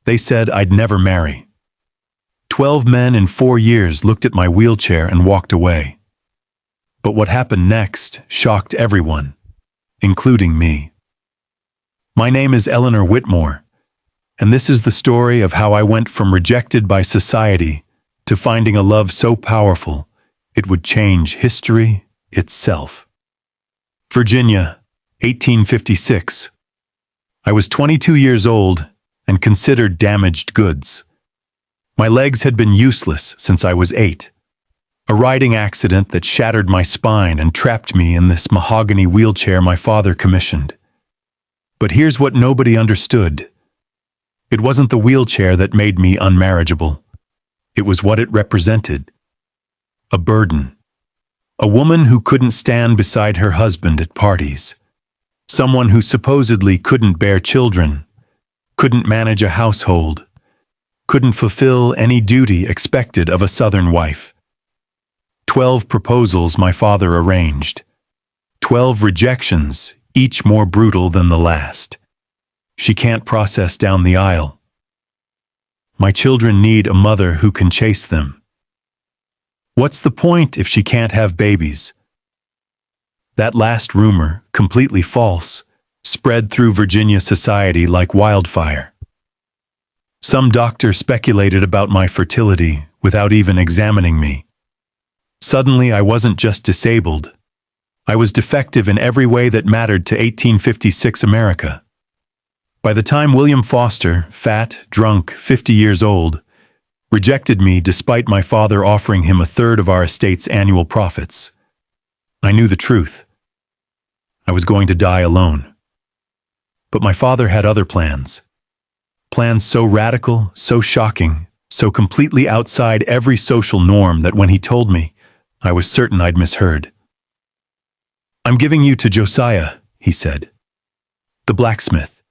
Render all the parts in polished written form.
They said I'd never marry. 12 men in 4 years looked at my wheelchair and walked away. But what happened next shocked everyone, including me. My name is Eleanor Whitmore, and this is the story of how I went from rejected by society to finding a love so powerful it would change history itself. Virginia, 1856. I was 22 years old and considered damaged goods. My legs had been useless since I was 8. A riding accident that shattered my spine and trapped me in this mahogany wheelchair my father commissioned. But here's what nobody understood. It wasn't the wheelchair that made me unmarriageable. It was what it represented. A burden. A woman who couldn't stand beside her husband at parties. Someone who supposedly couldn't bear children, couldn't manage a household, couldn't fulfill any duty expected of a Southern wife. 12 proposals my father arranged. 12 rejections, each more brutal than the last. She can't process down the aisle. My children need a mother who can chase them. What's the point if she can't have babies? That last rumor, completely false, spread through Virginia society like wildfire. Some doctor speculated about my fertility without even examining me. Suddenly, I wasn't just disabled. I was defective in every way that mattered to 1856 America. By the time William Foster, fat, drunk, 50 years old, rejected me despite my father offering him a third of our estate's annual profits, I knew the truth. I was going to die alone. But my father had other plans. Plans so radical, so shocking, so completely outside every social norm that when he told me, I was certain I'd misheard. "I'm giving you to Josiah," he said. "The blacksmith.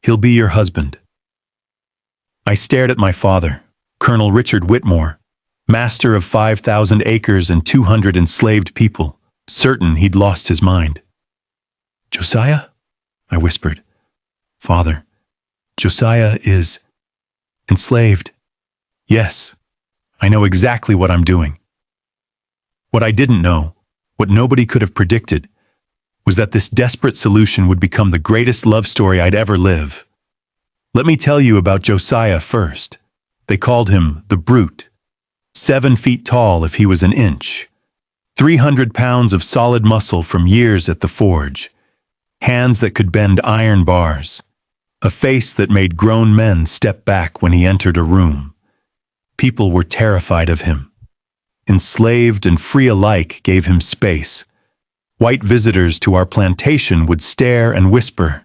He'll be your husband." I stared at my father, Colonel Richard Whitmore, master of 5,000 acres and 200 enslaved people, certain he'd lost his mind. "Josiah?" I whispered. "Father, Josiah is enslaved." "Yes, I know exactly what I'm doing." What I didn't know, what nobody could have predicted, was that this desperate solution would become the greatest love story I'd ever live. Let me tell you about Josiah first. They called him the Brute. 7 feet tall if he was an inch. 300 pounds of solid muscle from years at the forge. Hands that could bend iron bars. A face that made grown men step back when he entered a room. People were terrified of him. Enslaved and free alike gave him space. White visitors to our plantation would stare and whisper,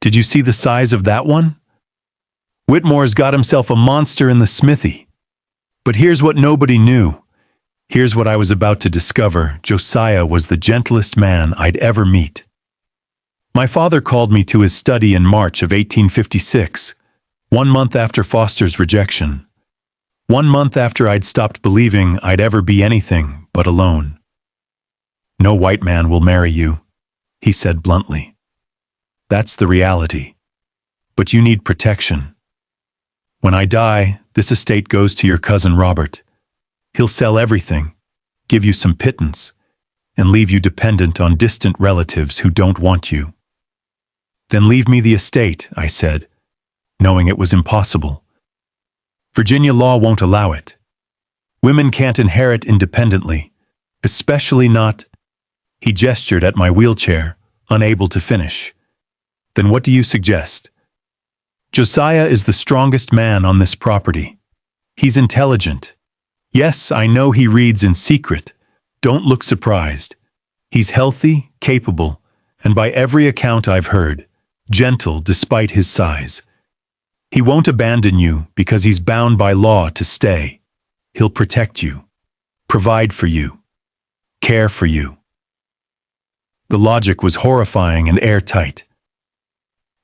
"Did you see the size of that one? Whitmore's got himself a monster in the smithy." But here's what nobody knew. Here's what I was about to discover. Josiah was the gentlest man I'd ever meet. My father called me to his study in March of 1856, 1 month after Foster's rejection. 1 month after I'd stopped believing I'd ever be anything but alone. "No white man will marry you," he said bluntly. "That's the reality. But you need protection. When I die, this estate goes to your cousin Robert. He'll sell everything, give you some pittance, and leave you dependent on distant relatives who don't want you." "Then leave me the estate," I said, knowing it was impossible. "Virginia law won't allow it. Women can't inherit independently, especially not—" He gestured at my wheelchair, unable to finish. "Then what do you suggest?" "Josiah is the strongest man on this property. He's intelligent. Yes, I know he reads in secret. Don't look surprised. He's healthy, capable, and by every account I've heard, gentle despite his size. He won't abandon you because he's bound by law to stay. He'll protect you, provide for you, care for you." The logic was horrifying and airtight.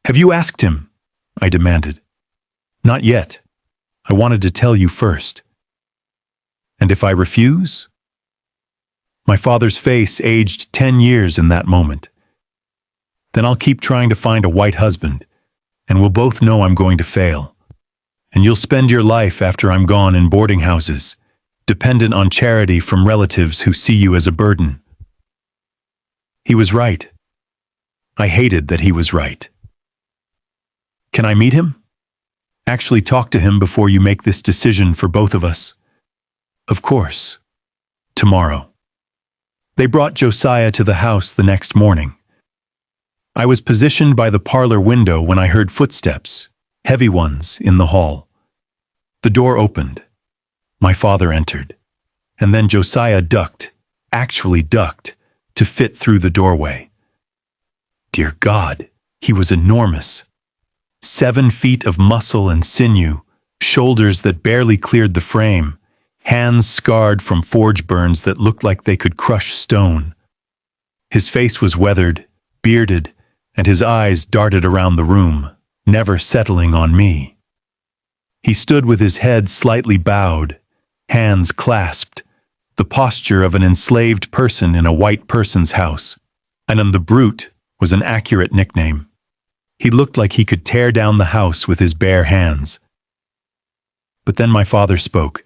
"Have you asked him?" I demanded. "Not yet. I wanted to tell you first." "And if I refuse?" My father's face aged 10 years in that moment. "Then I'll keep trying to find a white husband, and we'll both know I'm going to fail." and you'll spend your life after I'm gone in boarding houses, dependent on charity from relatives who see you as a burden." He was right. I hated that he was right. "Can I meet him? Actually talk to him before you make this decision for both of us?" "Of course. Tomorrow." They brought Josiah to the house the next morning. I was positioned by the parlor window when I heard footsteps, heavy ones, in the hall. The door opened. My father entered, and then Josiah actually ducked, to fit through the doorway. Dear God, he was enormous. 7 feet of muscle and sinew, shoulders that barely cleared the frame, hands scarred from forge burns that looked like they could crush stone. His face was weathered, bearded, and his eyes darted around the room, never settling on me. He stood with his head slightly bowed, hands clasped, the posture of an enslaved person in a white person's house, and on the brute was an accurate nickname. He looked like he could tear down the house with his bare hands. But then my father spoke.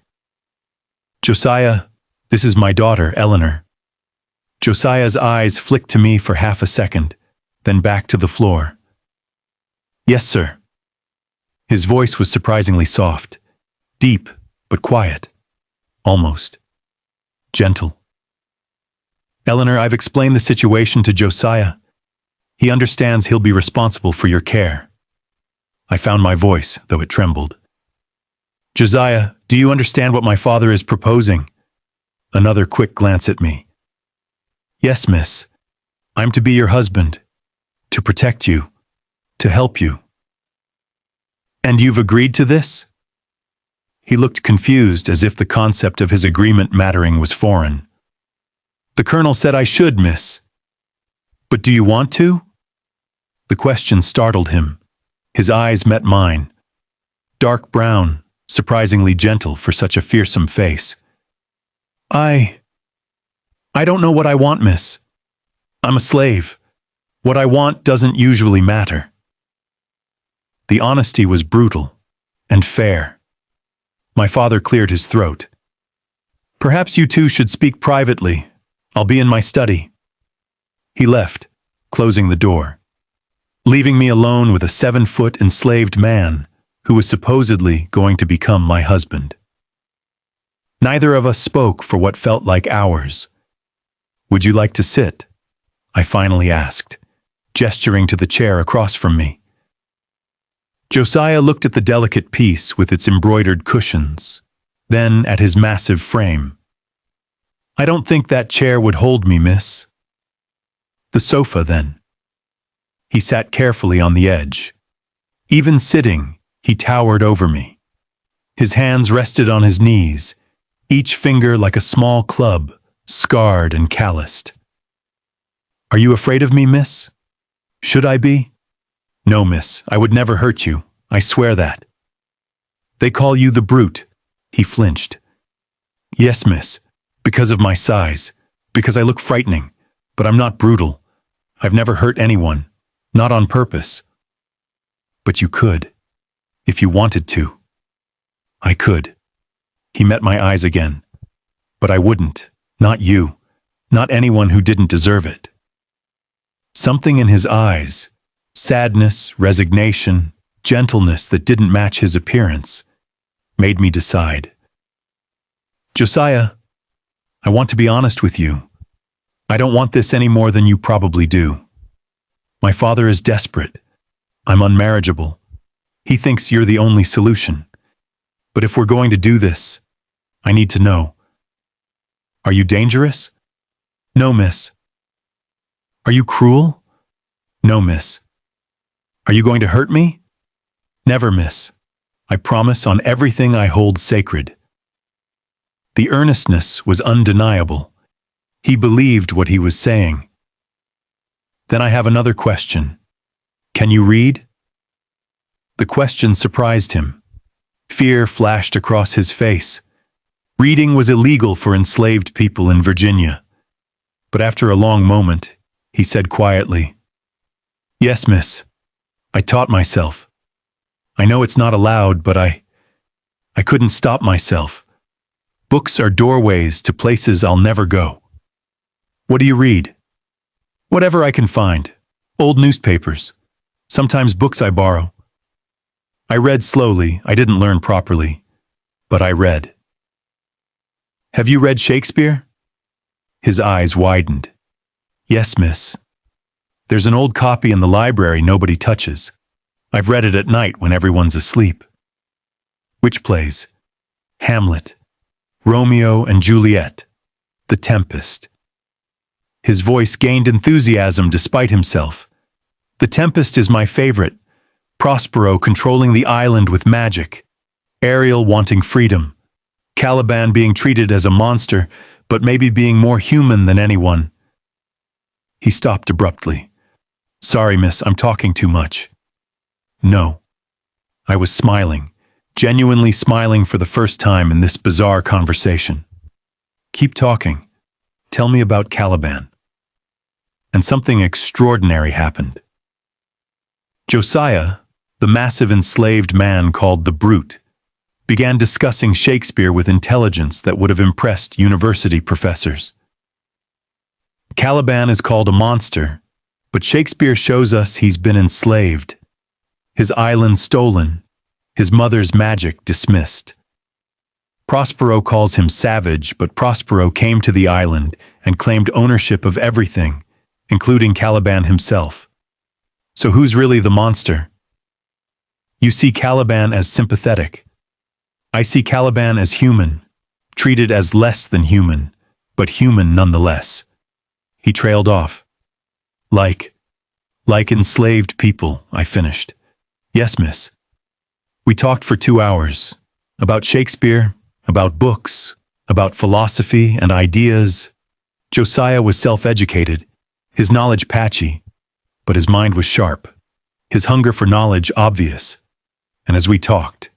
"Josiah, this is my daughter, Eleanor." Josiah's eyes flicked to me for half a second, then back to the floor. "Yes, sir." His voice was surprisingly soft, deep but quiet, almost gentle. "Eleanor, I've explained the situation to Josiah. He understands he'll be responsible for your care." I found my voice, though it trembled. "Josiah, do you understand what my father is proposing?" Another quick glance at me. "Yes, miss. I'm to be your husband, to protect you, to help you." "And you've agreed to this?" He looked confused, as if the concept of his agreement mattering was foreign. "The colonel said I should, miss." "But do you want to?" The question startled him. His eyes met mine. Dark brown, surprisingly gentle for such a fearsome face. I don't know what I want, miss. I'm a slave. What I want doesn't usually matter." The honesty was brutal and fair. My father cleared his throat. "Perhaps you two should speak privately. I'll be in my study." He left, closing the door, leaving me alone with a 7-foot enslaved man who was supposedly going to become my husband. Neither of us spoke for what felt like hours. "Would you like to sit?" I finally asked, gesturing to the chair across from me. Josiah looked at the delicate piece with its embroidered cushions, then at his massive frame. "I don't think that chair would hold me, miss." "The sofa, then." He sat carefully on the edge. Even sitting, he towered over me. His hands rested on his knees, each finger like a small club, scarred and calloused. "Are you afraid of me, miss? Should I be?" "No, miss, I would never hurt you. I swear that." "They call you the brute." He flinched. "Yes, miss, because of my size, because I look frightening, but I'm not brutal. I've never hurt anyone, not on purpose." "But you could, if you wanted to." "I could." He met my eyes again. "But I wouldn't, not you, not anyone who didn't deserve it." Something in his eyes, sadness, resignation, gentleness that didn't match his appearance, made me decide. "Josiah, I want to be honest with you. I don't want this any more than you probably do. My father is desperate. I'm unmarriageable. He thinks you're the only solution. But if we're going to do this, I need to know. Are you dangerous?" "No, miss." "Are you cruel?" "No, miss." "Are you going to hurt me?" "Never, miss. I promise on everything I hold sacred." The earnestness was undeniable. He believed what he was saying. "Then I have another question. Can you read?" The question surprised him. Fear flashed across his face. Reading was illegal for enslaved people in Virginia. But after a long moment, he said quietly, "Yes, miss. I taught myself. I know it's not allowed, but I I couldn't stop myself. Books are doorways to places I'll never go. What do you read? Whatever I can find. Old newspapers. Sometimes books I borrow. I read slowly. I didn't learn properly. But I read. Have you read Shakespeare? His eyes widened. Yes, miss. There's an old copy in the library nobody touches. I've read it at night when everyone's asleep. Which plays? Hamlet, Romeo and Juliet, The Tempest. His voice gained enthusiasm despite himself. The Tempest is my favorite. Prospero controlling the island with magic. Ariel wanting freedom. Caliban being treated as a monster, but maybe being more human than anyone. He stopped abruptly. Sorry, miss, I'm talking too much. No. I was smiling, genuinely smiling for the first time in this bizarre conversation. Keep talking. Tell me about Caliban. And something extraordinary happened. Josiah, the massive enslaved man called the Brute, began discussing Shakespeare with intelligence that would have impressed university professors. Caliban is called a monster, but Shakespeare shows us he's been enslaved. His island stolen, his mother's magic dismissed. Prospero calls him savage, but Prospero came to the island and claimed ownership of everything, including Caliban himself. So who's really the monster? You see Caliban as sympathetic. I see Caliban as human, treated as less than human, but human nonetheless. He trailed off. Like enslaved people, I finished. Yes, miss. We talked for 2 hours. About Shakespeare, about books, about philosophy and ideas. Josiah was self-educated, his knowledge patchy, but his mind was sharp, his hunger for knowledge obvious. And as we talked,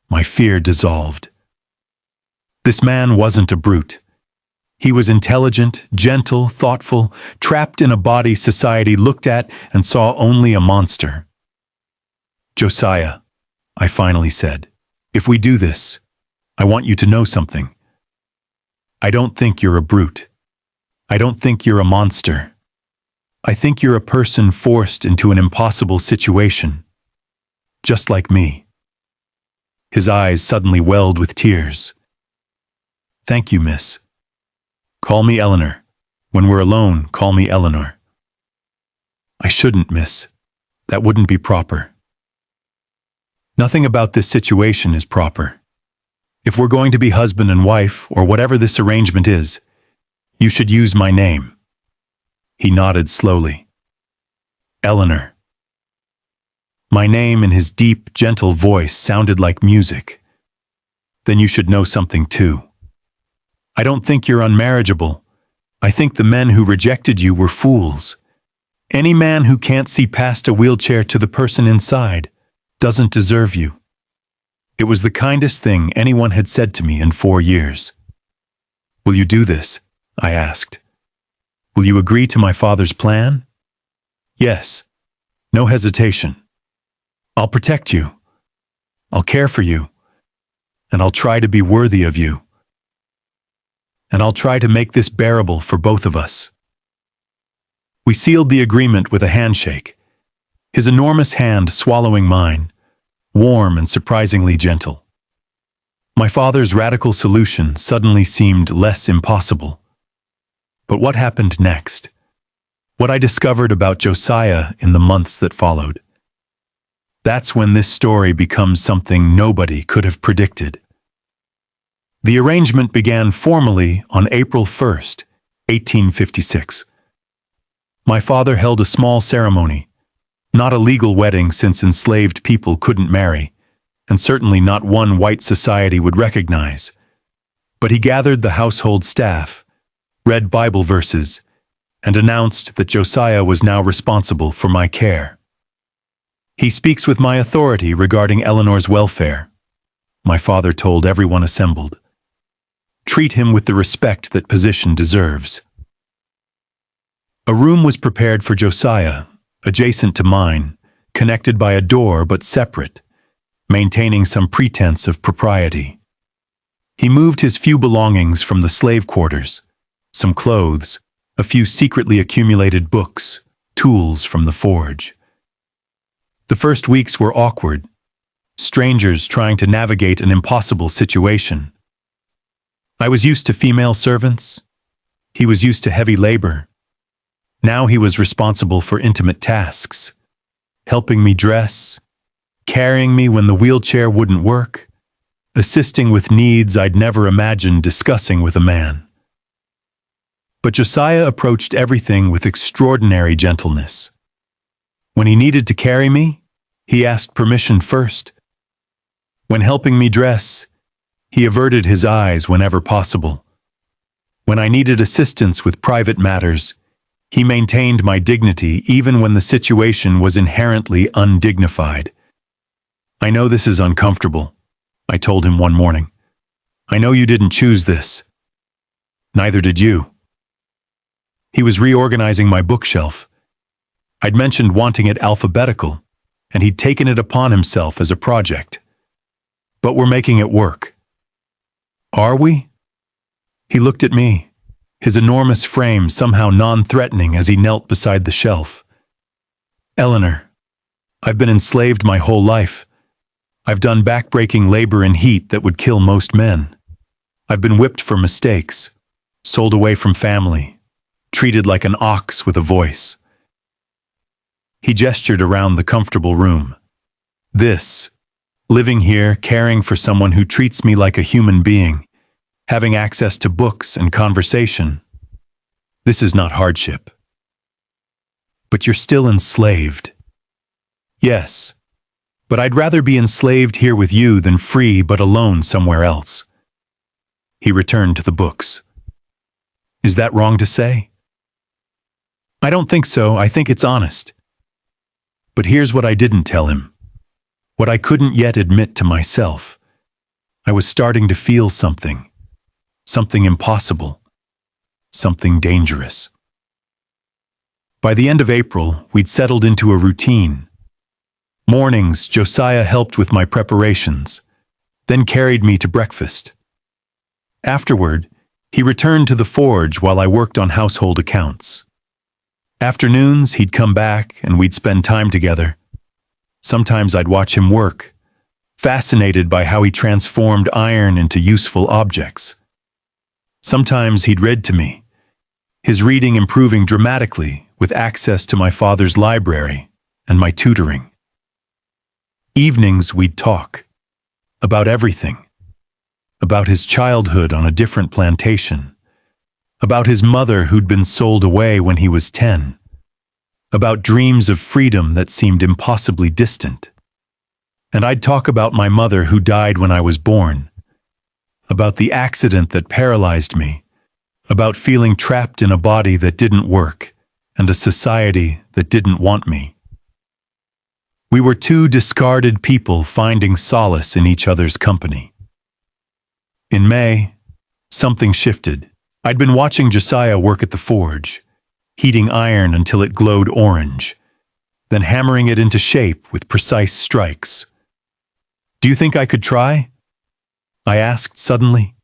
my fear dissolved. This man wasn't a brute. He was intelligent, gentle, thoughtful, trapped in a body society looked at and saw only a monster. Josiah, I finally said, if we do this, I want you to know something. I don't think you're a brute. I don't think you're a monster. I think you're a person forced into an impossible situation. Just like me. His eyes suddenly welled with tears. Thank you, miss. Call me Eleanor. When we're alone, call me Eleanor. I shouldn't, miss. That wouldn't be proper. Nothing about this situation is proper. If we're going to be husband and wife, or whatever this arrangement is, you should use my name. He nodded slowly. Eleanor. My name in his deep, gentle voice sounded like music. Then you should know something too. I don't think you're unmarriageable. I think the men who rejected you were fools. Any man who can't see past a wheelchair to the person inside doesn't deserve you. It was the kindest thing anyone had said to me in 4 years. Will you do this? I asked. Will you agree to my father's plan? Yes. No hesitation. I'll protect you. I'll care for you. And I'll try to be worthy of you. And I'll try to make this bearable for both of us. We sealed the agreement with a handshake, his enormous hand swallowing mine, warm and surprisingly gentle. My father's radical solution suddenly seemed less impossible. But what happened next? What I discovered about Josiah in the months that followed. That's when this story becomes something nobody could have predicted. The arrangement began formally on April 1st, 1856. My father held a small ceremony, not a legal wedding since enslaved people couldn't marry, and certainly not one white society would recognize. But he gathered the household staff, read Bible verses, and announced that Josiah was now responsible for my care. He speaks with my authority regarding Eleanor's welfare, my father told everyone assembled. Treat him with the respect that position deserves. A room was prepared for Josiah, adjacent to mine, connected by a door but separate, maintaining some pretense of propriety. He moved his few belongings from the slave quarters, some clothes, a few secretly accumulated books, tools from the forge. The first weeks were awkward, strangers trying to navigate an impossible situation. I was used to female servants. He was used to heavy labor. Now he was responsible for intimate tasks, helping me dress, carrying me when the wheelchair wouldn't work, assisting with needs I'd never imagined discussing with a man. But Josiah approached everything with extraordinary gentleness. When he needed to carry me, he asked permission first. When helping me dress, he averted his eyes whenever possible. When I needed assistance with private matters, he maintained my dignity even when the situation was inherently undignified. "I know this is uncomfortable," I told him one morning. "I know you didn't choose this. Neither did you." He was reorganizing my bookshelf. I'd mentioned wanting it alphabetical, and he'd taken it upon himself as a project. "But we're making it work." "Are we?" He looked at me, his enormous frame somehow non-threatening as he knelt beside the shelf. "Eleanor, I've been enslaved my whole life. I've done back-breaking labor in heat that would kill most men. I've been whipped for mistakes, sold away from family, treated like an ox with a voice." He gestured around the comfortable room. "This, living here, caring for someone who treats me like a human being, having access to books and conversation, this is not hardship." "But you're still enslaved." "Yes, but I'd rather be enslaved here with you than free but alone somewhere else." He returned to the books. "Is that wrong to say?" "I don't think so. I think it's honest." But here's what I didn't tell him, what I couldn't yet admit to myself. I was starting to feel something impossible, something dangerous. By the end of April, we'd settled into a routine. Mornings, Josiah helped with my preparations, then carried me to breakfast. Afterward, he returned to the forge while I worked on household accounts. Afternoons, he'd come back and we'd spend time together. Sometimes I'd watch him work, fascinated by how he transformed iron into useful objects. Sometimes he'd read to me, his reading improving dramatically with access to my father's library and my tutoring. Evenings we'd talk about everything, about his childhood on a different plantation, about his mother who'd been sold away when he was 10, about dreams of freedom that seemed impossibly distant. And I'd talk about my mother who died when I was born, about the accident that paralyzed me, about feeling trapped in a body that didn't work and a society that didn't want me. We were two discarded people finding solace in each other's company. In May, something shifted. I'd been watching Josiah work at the forge, heating iron until it glowed orange, then hammering it into shape with precise strikes. "Do you think I could try?" I asked suddenly.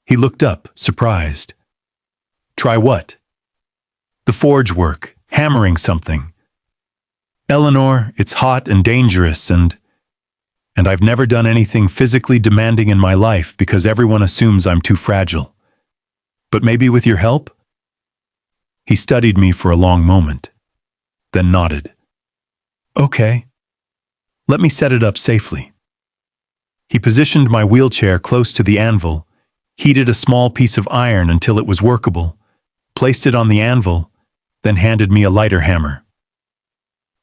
He looked up, surprised. "Try what?" "The forge work, hammering something." "Eleanor, it's hot and dangerous and I've never done anything physically demanding in my life because everyone assumes I'm too fragile. But maybe with your help?" He studied me for a long moment, then nodded. "Okay. Let me set it up safely." He positioned my wheelchair close to the anvil, heated a small piece of iron until it was workable, placed it on the anvil, then handed me a lighter hammer.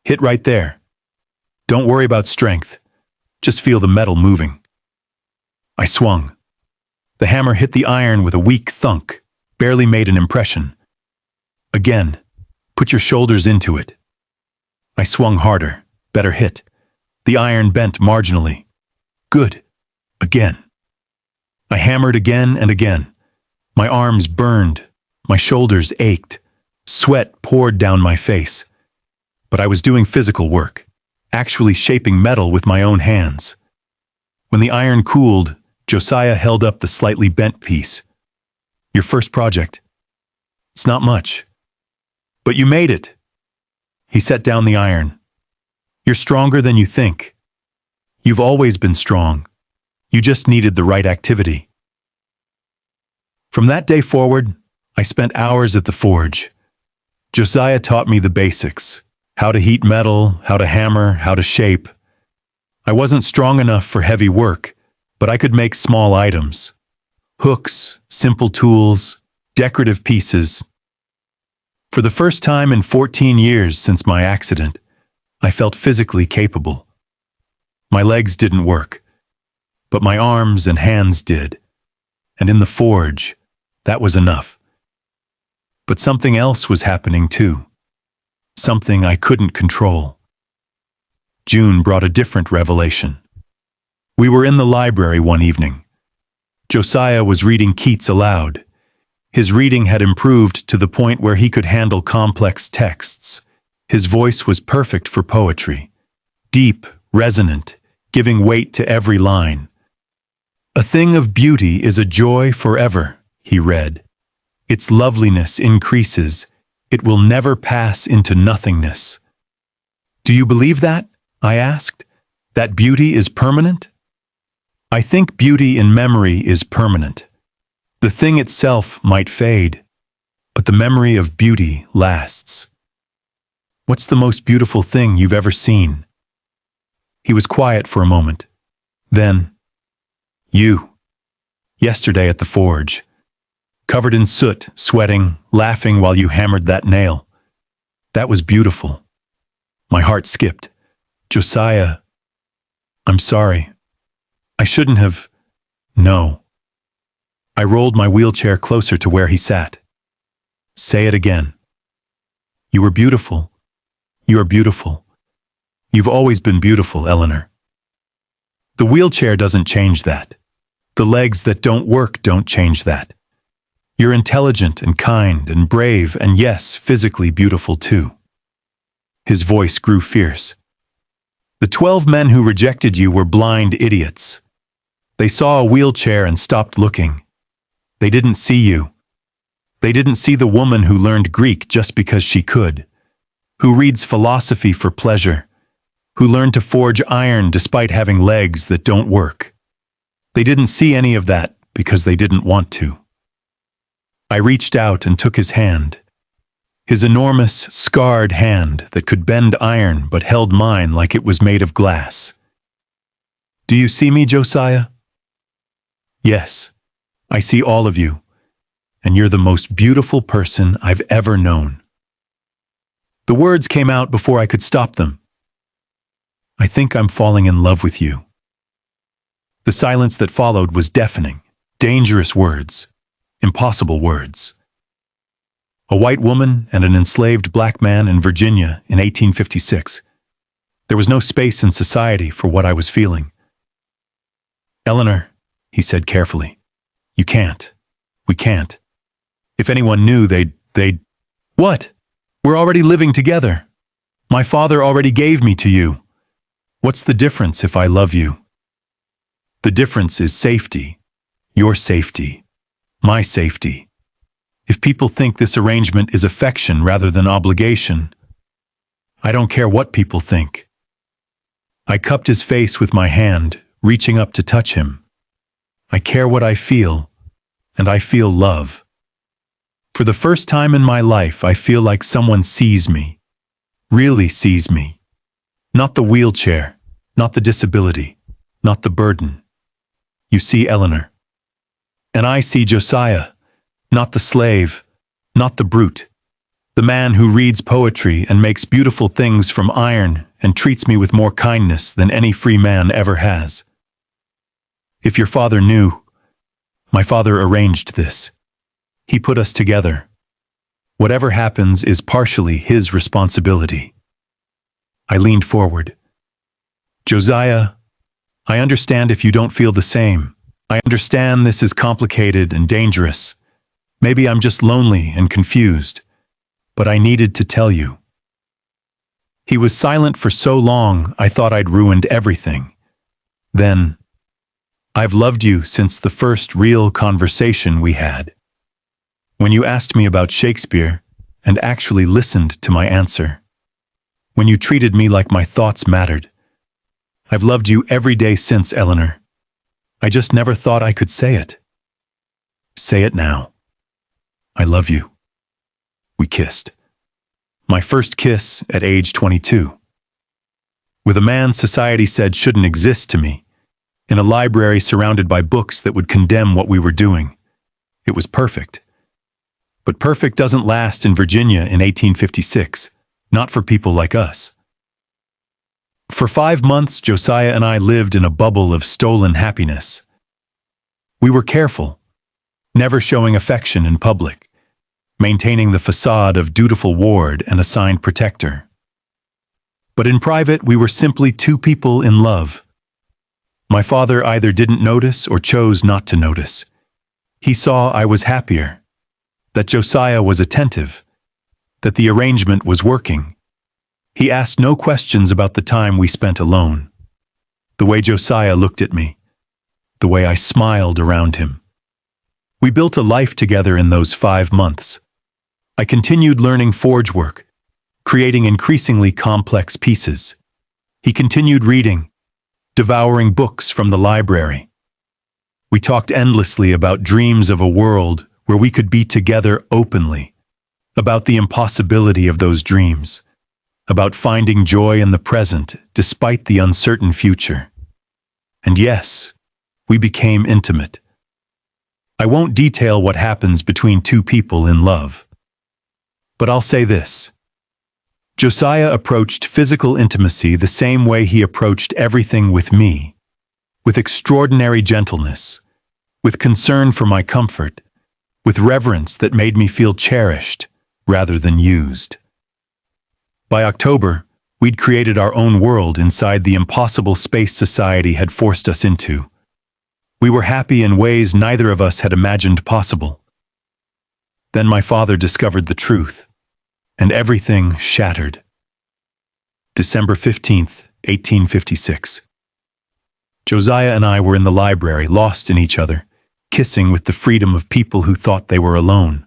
"Hit right there. Don't worry about strength. Just feel the metal moving." I swung. The hammer hit the iron with a weak thunk, barely made an impression. "Again. Put your shoulders into it." I swung harder. Better hit. The iron bent marginally. "Good. Again." I hammered again and again. My arms burned. My shoulders ached. Sweat poured down my face. But I was doing physical work. actually shaping metal with my own hands. When the iron cooled, Josiah held up the slightly bent piece. Your first project. It's not much. But you made it. He set down the iron. You're stronger than you think. You've always been strong. You just needed the right activity. From that day forward, I spent hours at the forge. Josiah taught me the basics: how to heat metal, how to hammer, how to shape. I wasn't strong enough for heavy work, but I could make small items. Hooks, simple tools, decorative pieces. For the first time in 14 years since my accident, I felt physically capable. My legs didn't work, but my arms and hands did. And in the forge, that was enough. But something else was happening too. Something I couldn't control. June brought a different revelation. We were in the library one evening. Josiah was reading Keats aloud. His reading had improved to the point where he could handle complex texts. His voice was perfect for poetry. Deep, resonant, giving weight to every line. A thing of beauty is a joy forever, he read. Its loveliness increases. It will never pass into nothingness. Do you believe that? I asked. That beauty is permanent? I think beauty in memory is permanent. The thing itself might fade, but the memory of beauty lasts. What's the most beautiful thing you've ever seen? He was quiet for a moment. Then, you. Yesterday at the forge. Covered in soot, sweating, laughing while you hammered that nail. That was beautiful. My heart skipped. Josiah, I'm sorry. I shouldn't have. No. I rolled my wheelchair closer to where he sat. Say it again. You were beautiful. You are beautiful. You've always been beautiful, Eleanor. The wheelchair doesn't change that. The legs that don't work don't change that. You're intelligent and kind and brave and, yes, physically beautiful too. His voice grew fierce. The 12 men who rejected you were blind idiots. They saw a wheelchair and stopped looking. They didn't see you. They didn't see the woman who learned Greek just because she could, who reads philosophy for pleasure, who learned to forge iron despite having legs that don't work. They didn't see any of that because they didn't want to. I reached out and took his hand. His enormous, scarred hand that could bend iron but held mine like it was made of glass. Do you see me, Josiah? Yes, I see all of you, and you're the most beautiful person I've ever known. The words came out before I could stop them. I think I'm falling in love with you. The silence that followed was deafening, dangerous words, impossible words. A white woman and an enslaved black man in Virginia in 1856. There was no space in society for what I was feeling. Eleanor, he said carefully, you can't. We can't. If anyone knew, they'd... What? We're already living together. My father already gave me to you. What's the difference if I love you? The difference is safety. Your safety. My safety. If people think this arrangement is affection rather than obligation, I don't care what people think. I cupped his face with my hand, reaching up to touch him. I care what I feel, and I feel love. For the first time in my life, I feel like someone sees me, really sees me. Not the wheelchair, not the disability, not the burden. You see Eleanor. And I see Josiah, not the slave, not the brute, the man who reads poetry and makes beautiful things from iron and treats me with more kindness than any free man ever has. If your father knew, my father arranged this. He put us together. Whatever happens is partially his responsibility. I leaned forward. Josiah, I understand if you don't feel the same. I understand this is complicated and dangerous. Maybe I'm just lonely and confused, but I needed to tell you. He was silent for so long, I thought I'd ruined everything. Then, "I've loved you since the first real conversation we had. When you asked me about Shakespeare and actually listened to my answer. When you treated me like my thoughts mattered. I've loved you every day since, Eleanor. I just never thought I could say it. Say it now. I love you." We kissed. My first kiss at age 22. With a man society said shouldn't exist to me, in a library surrounded by books that would condemn what we were doing. It was perfect. But perfect doesn't last in Virginia in 1856, not for people like us. For 5 months, Josiah and I lived in a bubble of stolen happiness. We were careful, never showing affection in public, maintaining the facade of dutiful ward and assigned protector. But in private, we were simply two people in love. My father either didn't notice or chose not to notice. He saw I was happier, that Josiah was attentive, that the arrangement was working. He asked no questions about the time we spent alone, the way Josiah looked at me, the way I smiled around him. We built a life together in those 5 months. I continued learning forge work, creating increasingly complex pieces. He continued reading, devouring books from the library. We talked endlessly about dreams of a world where we could be together openly, about the impossibility of those dreams, about finding joy in the present despite the uncertain future. And yes, we became intimate. I won't detail what happens between two people in love. But I'll say this. Josiah approached physical intimacy the same way he approached everything with me, with extraordinary gentleness, with concern for my comfort, with reverence that made me feel cherished rather than used. By October, we'd created our own world inside the impossible space society had forced us into. We were happy in ways neither of us had imagined possible. Then my father discovered the truth, and everything shattered. December 15th, 1856. Josiah and I were in the library, lost in each other, kissing with the freedom of people who thought they were alone.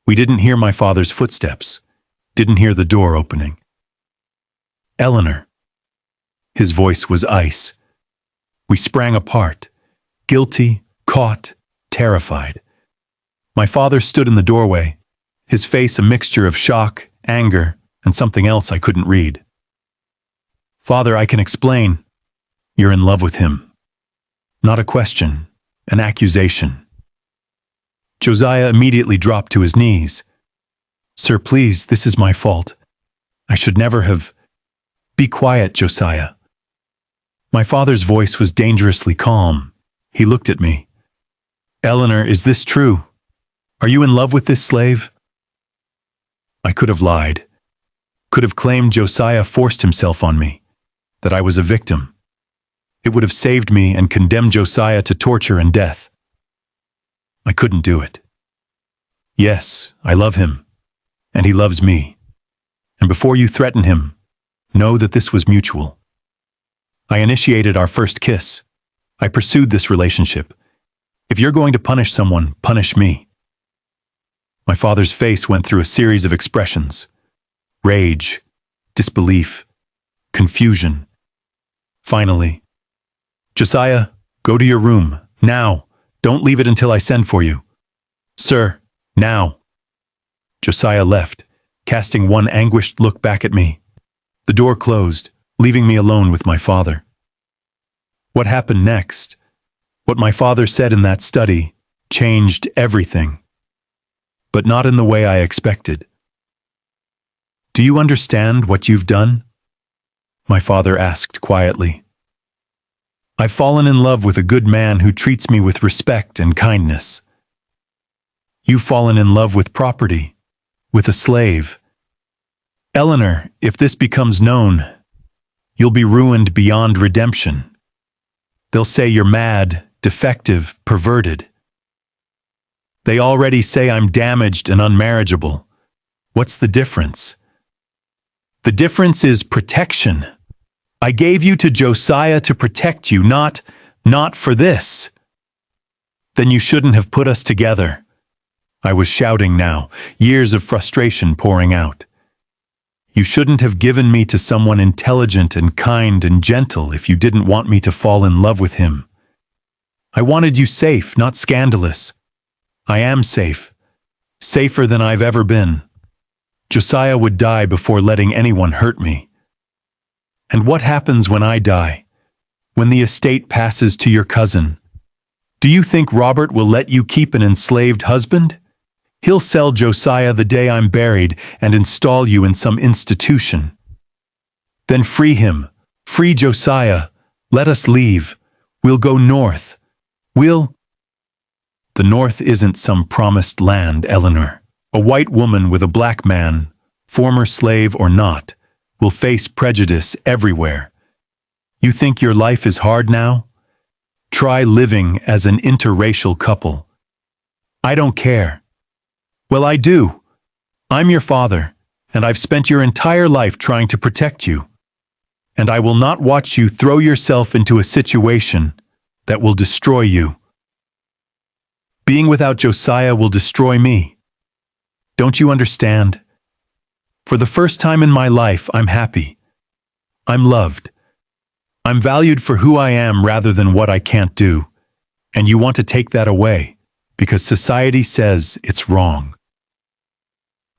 We didn't hear my father's footsteps, didn't hear the door opening. "Eleanor." His voice was ice. We sprang apart, guilty, caught, terrified. My father stood in the doorway, his face a mixture of shock, anger, and something else I couldn't read. "Father, I can explain. You're in love with him." Not a question, an accusation. Josiah immediately dropped to his knees. "Sir, please, this is my fault. I should never have—" "Be quiet, Josiah." My father's voice was dangerously calm. He looked at me. "Eleanor, is this true? Are you in love with this slave?" I could have lied, could have claimed Josiah forced himself on me, that I was a victim. It would have saved me and condemned Josiah to torture and death. I couldn't do it. Yes, I love him, and he loves me. And before you threaten him, know that this was mutual. I initiated our first kiss. I pursued this relationship. If you're going to punish someone, punish me. My father's face went through a series of expressions. Rage, disbelief, confusion. Finally, "Josiah, go to your room, now. Don't leave it until I send for you." "Sir, now." Josiah left, casting one anguished look back at me. The door closed, leaving me alone with my father. What happened next? What my father said in that study changed everything. But not in the way I expected. "Do you understand what you've done?" My father asked quietly. "I've fallen in love with a good man who treats me with respect and kindness. You've fallen in love with property, with a slave. Eleanor, if this becomes known, you'll be ruined beyond redemption. They'll say you're mad, defective, perverted. They already say I'm damaged and unmarriageable. What's the difference? The difference is protection. I gave you to Josiah to protect you, not for this. Then you shouldn't have put us together. I was shouting now, years of frustration pouring out. You shouldn't have given me to someone intelligent and kind and gentle if you didn't want me to fall in love with him. I wanted you safe, not scandalous. I am safe. Safer than I've ever been. Josiah would die before letting anyone hurt me. And what happens when I die? When the estate passes to your cousin? Do you think Robert will let you keep an enslaved husband? He'll sell Josiah the day I'm buried and install you in some institution. Then free him. Free Josiah. Let us leave. We'll go north. The north isn't some promised land, Eleanor. A white woman with a black man, former slave or not, will face prejudice everywhere. You think your life is hard now? Try living as an interracial couple. I don't care. Well, I do. I'm your father, and I've spent your entire life trying to protect you. And I will not watch you throw yourself into a situation that will destroy you. Being without Josiah will destroy me. Don't you understand? For the first time in my life, I'm happy. I'm loved. I'm valued for who I am rather than what I can't do. And you want to take that away, because society says it's wrong.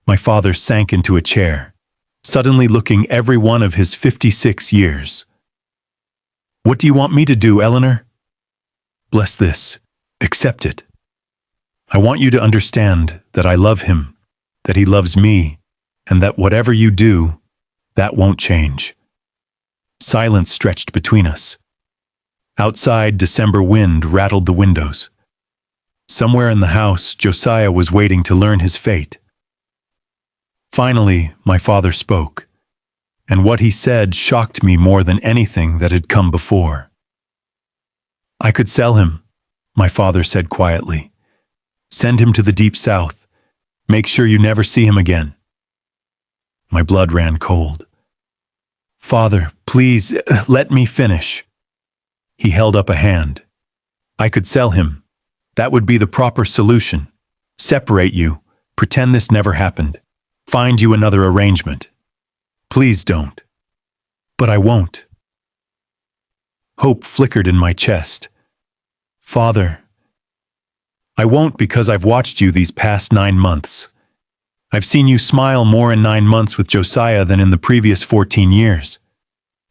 My father sank into a chair, suddenly looking every one of his 56 years. What do you want me to do, Eleanor? Bless this. Accept it. I want you to understand that I love him, that he loves me, and that whatever you do, that won't change. Silence stretched between us. Outside, December wind rattled the windows. Somewhere in the house, Josiah was waiting to learn his fate. Finally, my father spoke, and what he said shocked me more than anything that had come before. I could sell him, my father said quietly. Send him to the deep south. Make sure you never see him again. My blood ran cold. Father, please, let me finish. He held up a hand. I could sell him. That would be the proper solution. Separate you. Pretend this never happened. Find you another arrangement. Please don't. But I won't. Hope flickered in my chest. Father, I won't because I've watched you these past 9 months. I've seen you smile more in 9 months with Josiah than in the previous 14 years.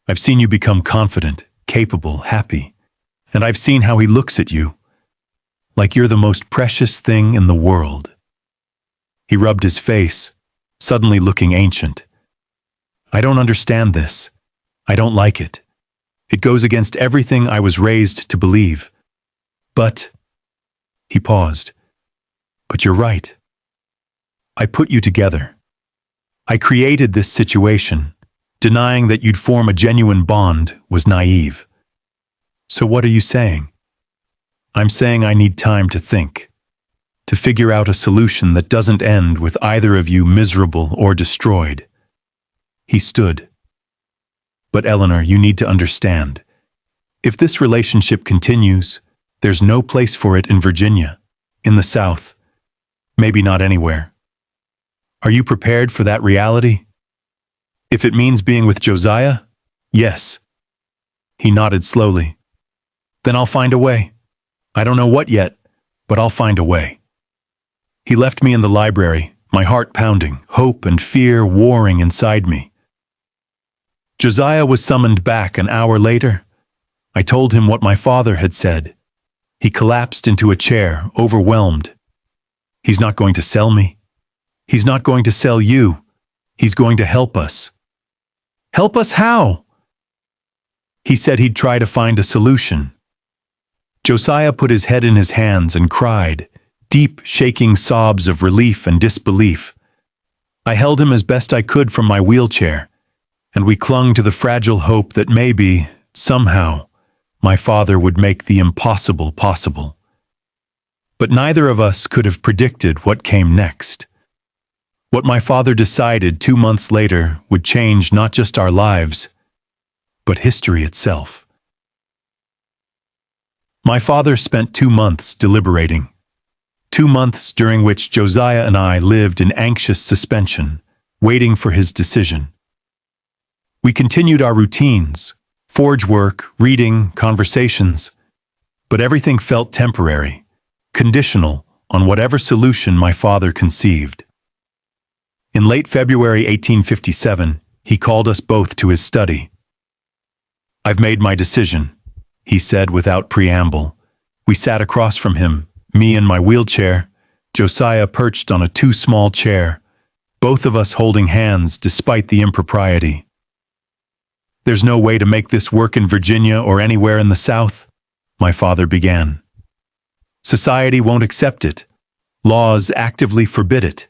I've seen you become confident, capable, happy. And I've seen how he looks at you, like you're the most precious thing in the world. He rubbed his face, suddenly looking ancient. I don't understand this. I don't like it. It goes against everything I was raised to believe. But, he paused, but you're right. I put you together. I created this situation. Denying that you'd form a genuine bond was naive. So what are you saying? I'm saying I need time to think, to figure out a solution that doesn't end with either of you miserable or destroyed. He stood. But Eleanor, you need to understand. If this relationship continues, there's no place for it in Virginia, in the South, maybe not anywhere. Are you prepared for that reality? If it means being with Josiah, yes. He nodded slowly. Then I'll find a way. I don't know what yet, but I'll find a way. He left me in the library, my heart pounding, hope and fear warring inside me. Josiah was summoned back an hour later. I told him what my father had said. He collapsed into a chair, overwhelmed. He's not going to sell me. He's not going to sell you. He's going to help us. Help us how? He said he'd try to find a solution. Josiah put his head in his hands and cried, deep, shaking sobs of relief and disbelief. I held him as best I could from my wheelchair, and we clung to the fragile hope that maybe, somehow, my father would make the impossible possible. But neither of us could have predicted what came next. What my father decided 2 months later would change not just our lives, but history itself. My father spent 2 months deliberating. 2 months during which Josiah and I lived in anxious suspension, waiting for his decision. We continued our routines, forge work, reading, conversations, but everything felt temporary, conditional on whatever solution my father conceived. In late February 1857, he called us both to his study. "I've made my decision," he said without preamble. We sat across from him, me in my wheelchair, Josiah perched on a too small chair, both of us holding hands despite the impropriety. "There's no way to make this work in Virginia or anywhere in the South," my father began. "Society won't accept it. Laws actively forbid it.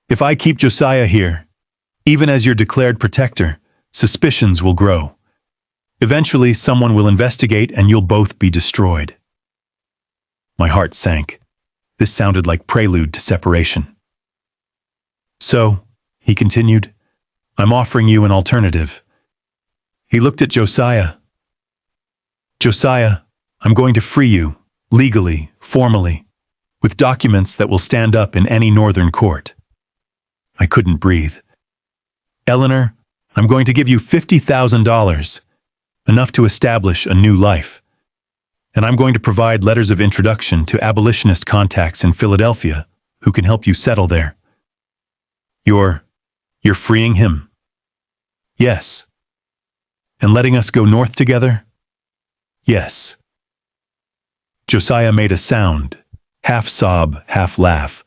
If I keep Josiah here, even as your declared protector, suspicions will grow. Eventually, someone will investigate and you'll both be destroyed." My heart sank. This sounded like prelude to separation. "So," he continued, "I'm offering you an alternative." He looked at Josiah. "Josiah, I'm going to free you, legally, formally, with documents that will stand up in any northern court." I couldn't breathe. "Eleanor, I'm going to give you $50,000, enough to establish a new life. And I'm going to provide letters of introduction to abolitionist contacts in Philadelphia who can help you settle there." You're freeing him?" "Yes." "And letting us go north together?" "Yes." Josiah made a sound, half sob, half laugh.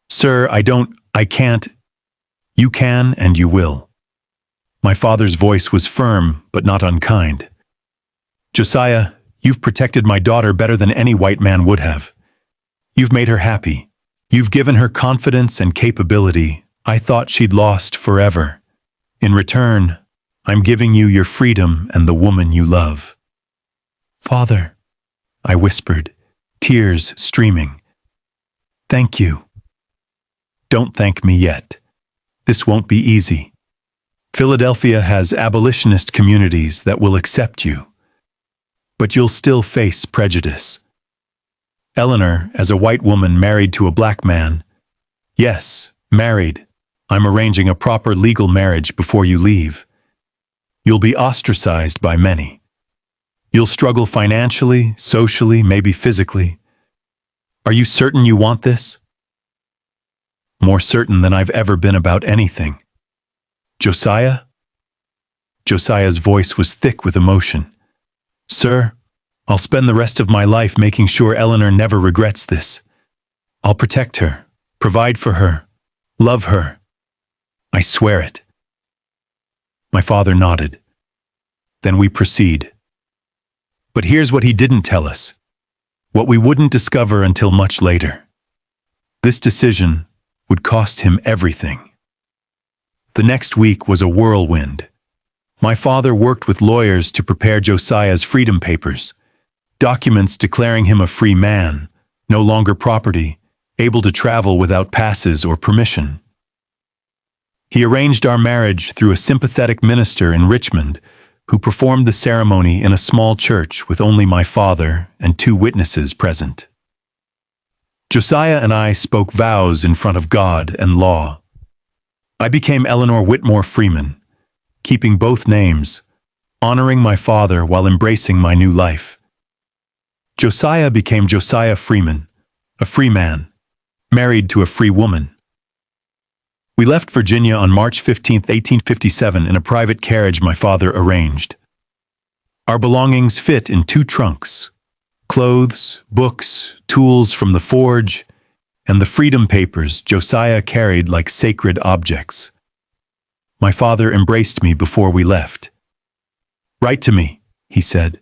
"Sir, I can't." "You can and you will." My father's voice was firm but not unkind. "Josiah, you've protected my daughter better than any white man would have. You've made her happy. You've given her confidence and capability I thought she'd lost forever. In return, I'm giving you your freedom and the woman you love." "Father," I whispered, tears streaming. "Thank you." "Don't thank me yet. This won't be easy. Philadelphia has abolitionist communities that will accept you. But you'll still face prejudice. Eleanor, as a white woman married to a black man, yes, married, I'm arranging a proper legal marriage before you leave. You'll be ostracized by many. You'll struggle financially, socially, maybe physically. Are you certain you want this?" "More certain than I've ever been about anything." "Josiah?" Josiah's voice was thick with emotion. "Sir, I'll spend the rest of my life making sure Eleanor never regrets this. I'll protect her, provide for her, love her. I swear it." My father nodded. "Then we proceed." But here's what he didn't tell us, what we wouldn't discover until much later. This decision would cost him everything. The next week was a whirlwind. My father worked with lawyers to prepare Josiah's freedom papers, documents declaring him a free man, no longer property, able to travel without passes or permission. He arranged our marriage through a sympathetic minister in Richmond who performed the ceremony in a small church with only my father and 2 witnesses present. Josiah and I spoke vows in front of God and law. I became Eleanor Whitmore Freeman, keeping both names, honoring my father while embracing my new life. Josiah became Josiah Freeman, a free man, married to a free woman. We left Virginia on March 15, 1857 in a private carriage my father arranged. Our belongings fit in 2 trunks: clothes, books, tools from the forge, and the freedom papers Josiah carried like sacred objects. My father embraced me before we left. "Write to me," he said.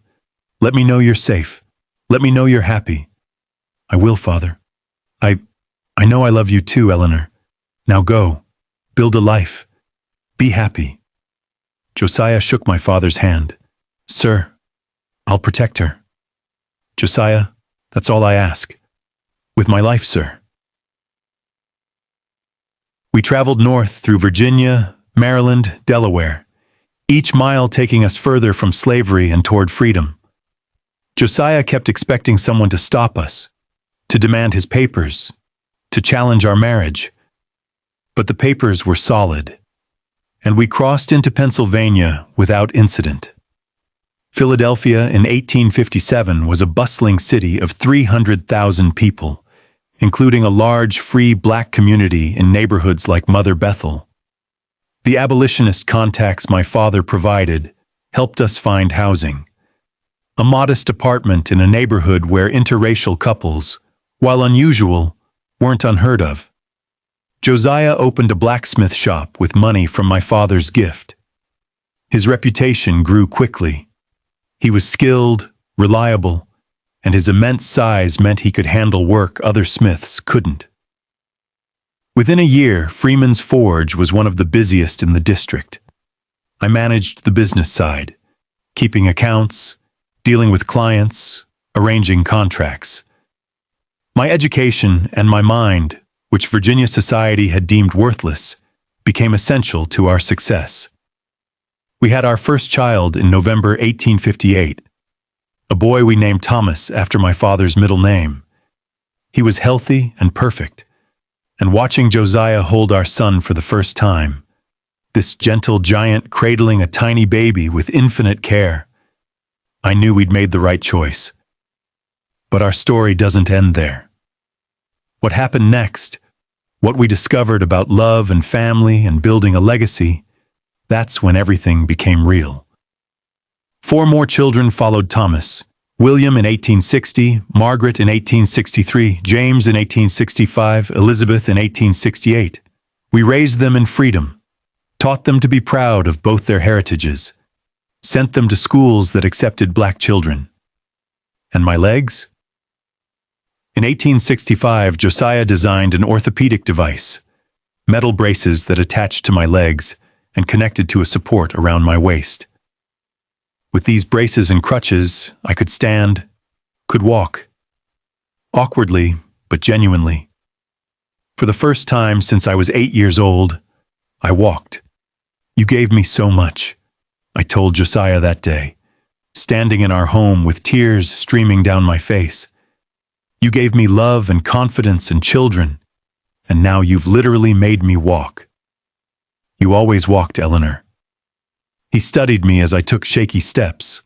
"Let me know you're safe. Let me know you're happy." "I will, Father. I know I love you too, Eleanor. Now go. Build a life. Be happy." Josiah shook my father's hand. "Sir, I'll protect her." "Josiah, that's all I ask. With my life, sir." We traveled north through Virginia, Maryland, Delaware, each mile taking us further from slavery and toward freedom. Josiah kept expecting someone to stop us, to demand his papers, to challenge our marriage. But the papers were solid, and we crossed into Pennsylvania without incident. Philadelphia in 1857 was a bustling city of 300,000 people, including a large free black community in neighborhoods like Mother Bethel. The abolitionist contacts my father provided helped us find housing. A modest apartment in a neighborhood where interracial couples, while unusual, weren't unheard of. Josiah opened a blacksmith shop with money from my father's gift. His reputation grew quickly. He was skilled, reliable, and his immense size meant he could handle work other smiths couldn't. Within a year, Freeman's Forge was one of the busiest in the district. I managed the business side, keeping accounts, dealing with clients, arranging contracts. My education and my mind, which Virginia society had deemed worthless, became essential to our success. We had our first child in November 1858, a boy we named Thomas after my father's middle name. He was healthy and perfect, and watching Josiah hold our son for the first time, this gentle giant cradling a tiny baby with infinite care, I knew we'd made the right choice. But our story doesn't end there. What happened next, what we discovered about love and family and building a legacy, that's when everything became real. 4 more children followed Thomas: William in 1860, Margaret in 1863, James in 1865, Elizabeth in 1868. We raised them in freedom, taught them to be proud of both their heritages, sent them to schools that accepted black children. And my legs? In 1865, Josiah designed an orthopedic device, metal braces that attached to my legs and connected to a support around my waist. With these braces and crutches, I could stand, could walk. Awkwardly, but genuinely. For the first time since I was 8 years old, I walked. You gave me so much, I told Josiah that day, standing in our home with tears streaming down my face. You gave me love and confidence and children, and now you've literally made me walk. You always walked, Eleanor. He studied me as I took shaky steps.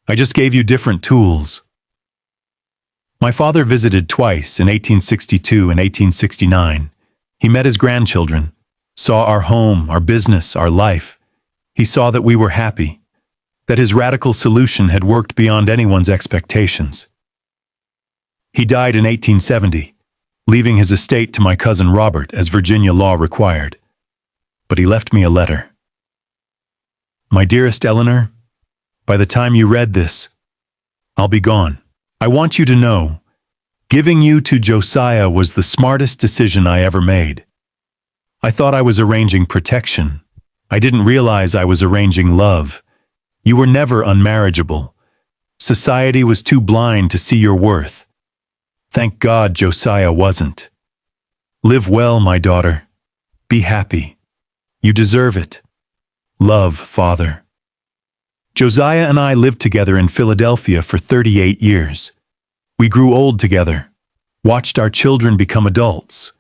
I just gave you different tools. My father visited twice, in 1862 and 1869. He met his grandchildren, saw our home, our business, our life. He saw that we were happy, that his radical solution had worked beyond anyone's expectations. He died in 1870, leaving his estate to my cousin Robert as Virginia law required. But he left me a letter. My dearest Eleanor, by the time you read this, I'll be gone. I want you to know, giving you to Josiah was the smartest decision I ever made. I thought I was arranging protection. I didn't realize I was arranging love. You were never unmarriageable. Society was too blind to see your worth. Thank God Josiah wasn't. Live well, my daughter. Be happy. You deserve it. Love, Father. Josiah and I lived together in Philadelphia for 38 years. We grew old together, watched our children become adults,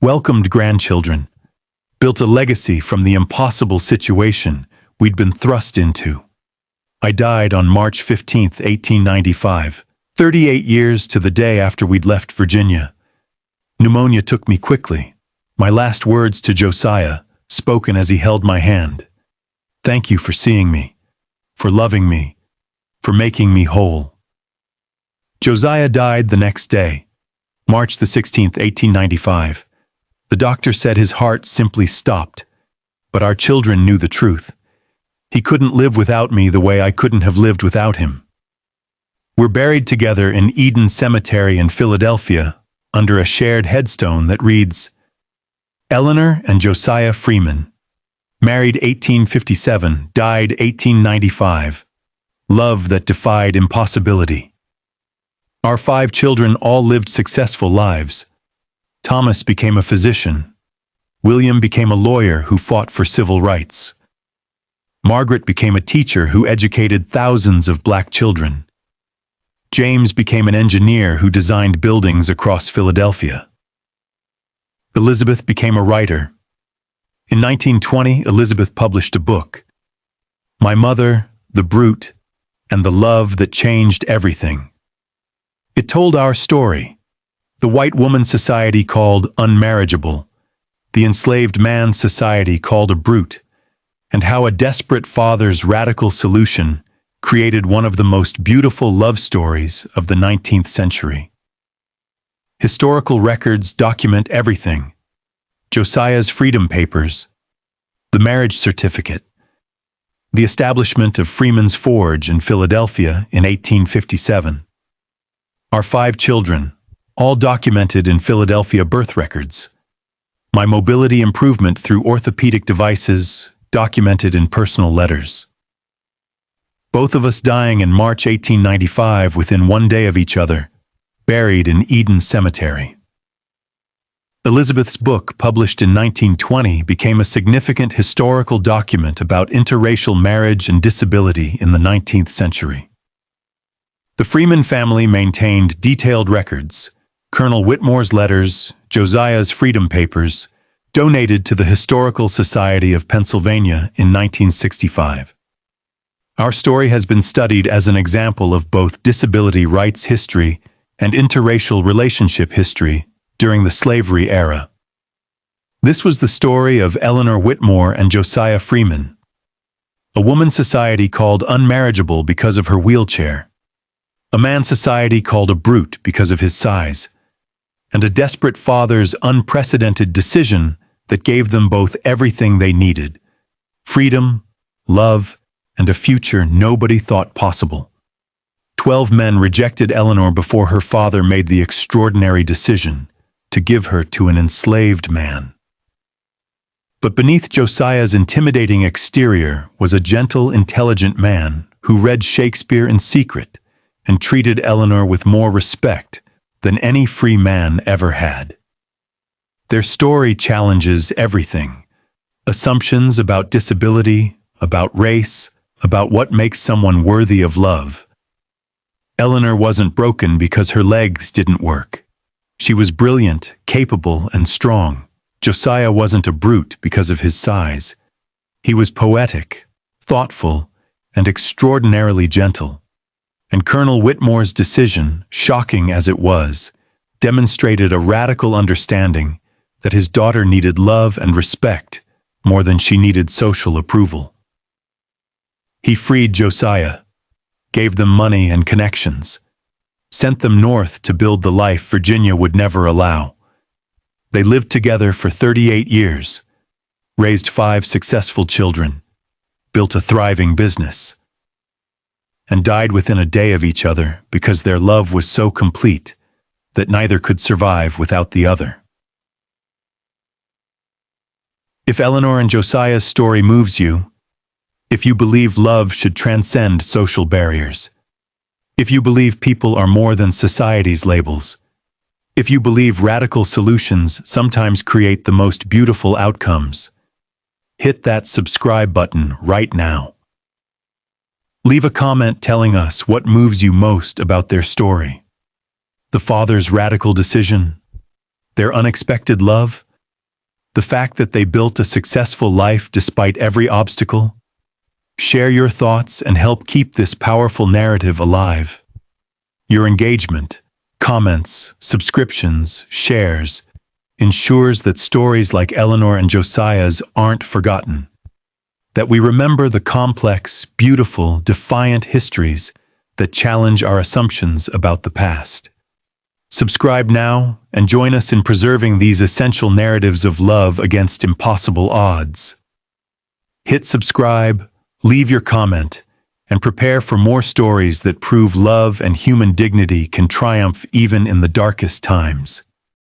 welcomed grandchildren, built a legacy from the impossible situation we'd been thrust into. I died on March 15, 1895, 38 years to the day after we'd left Virginia. Pneumonia took me quickly. My last words to Josiah, spoken as he held my hand. Thank you for seeing me, for loving me, for making me whole. Josiah died the next day, March the 16th, 1895. The doctor said his heart simply stopped, but our children knew the truth. He couldn't live without me the way I couldn't have lived without him. We're buried together in Eden Cemetery in Philadelphia, under a shared headstone that reads, Eleanor and Josiah Freeman, married 1857, died 1895. Love that defied impossibility. Our 5 children all lived successful lives. Thomas became a physician. William became a lawyer who fought for civil rights. Margaret became a teacher who educated thousands of black children. James became an engineer who designed buildings across Philadelphia. Elizabeth became a writer. In 1920, Elizabeth published a book, My Mother, the Brute, and the Love That Changed Everything. It told our story, the white woman's society called unmarriageable, the enslaved man's society called a brute, and how a desperate father's radical solution created one of the most beautiful love stories of the 19th century. Historical records document everything: Josiah's Freedom Papers, the marriage certificate, the establishment of Freeman's Forge in Philadelphia in 1857, our 5 children, all documented in Philadelphia birth records, my mobility improvement through orthopedic devices, documented in personal letters. Both of us dying in March 1895 within 1 day of each other, buried in Eden Cemetery. Elizabeth's book, published in 1920, became a significant historical document about interracial marriage and disability in the 19th century. The Freeman family maintained detailed records, Colonel Whitmore's letters, Josiah's Freedom Papers, donated to the Historical Society of Pennsylvania in 1965. Our story has been studied as an example of both disability rights history and interracial relationship history during the slavery era. This was the story of Eleanor Whitmore and Josiah Freeman, a woman's society called unmarriageable because of her wheelchair, a man's society called a brute because of his size, and a desperate father's unprecedented decision that gave them both everything they needed: freedom, love, and a future nobody thought possible. 12 men rejected Eleanor before her father made the extraordinary decision to give her to an enslaved man. But beneath Josiah's intimidating exterior was a gentle, intelligent man who read Shakespeare in secret and treated Eleanor with more respect than any free man ever had. Their story challenges everything: assumptions about disability, about race, about what makes someone worthy of love. Eleanor wasn't broken because her legs didn't work. She was brilliant, capable, and strong. Josiah wasn't a brute because of his size. He was poetic, thoughtful, and extraordinarily gentle. And Colonel Whitmore's decision, shocking as it was, demonstrated a radical understanding that his daughter needed love and respect more than she needed social approval. He freed Josiah, gave them money and connections, sent them north to build the life Virginia would never allow. They lived together for 38 years, raised 5 successful children, built a thriving business, and died within a day of each other because their love was so complete that neither could survive without the other. If Eleanor and Josiah's story moves you, if you believe love should transcend social barriers, if you believe people are more than society's labels, if you believe radical solutions sometimes create the most beautiful outcomes, hit that subscribe button right now. Leave a comment telling us what moves you most about their story: the father's radical decision, their unexpected love, the fact that they built a successful life despite every obstacle. Share your thoughts and help keep this powerful narrative alive. Your engagement, comments, subscriptions, shares ensures that stories like Eleanor and Josiah's aren't forgotten, that we remember the complex, beautiful, defiant histories that challenge our assumptions about the past. Subscribe now and join us in preserving these essential narratives of love against impossible odds. Hit subscribe, leave your comment, and prepare for more stories that prove love and human dignity can triumph even in the darkest times.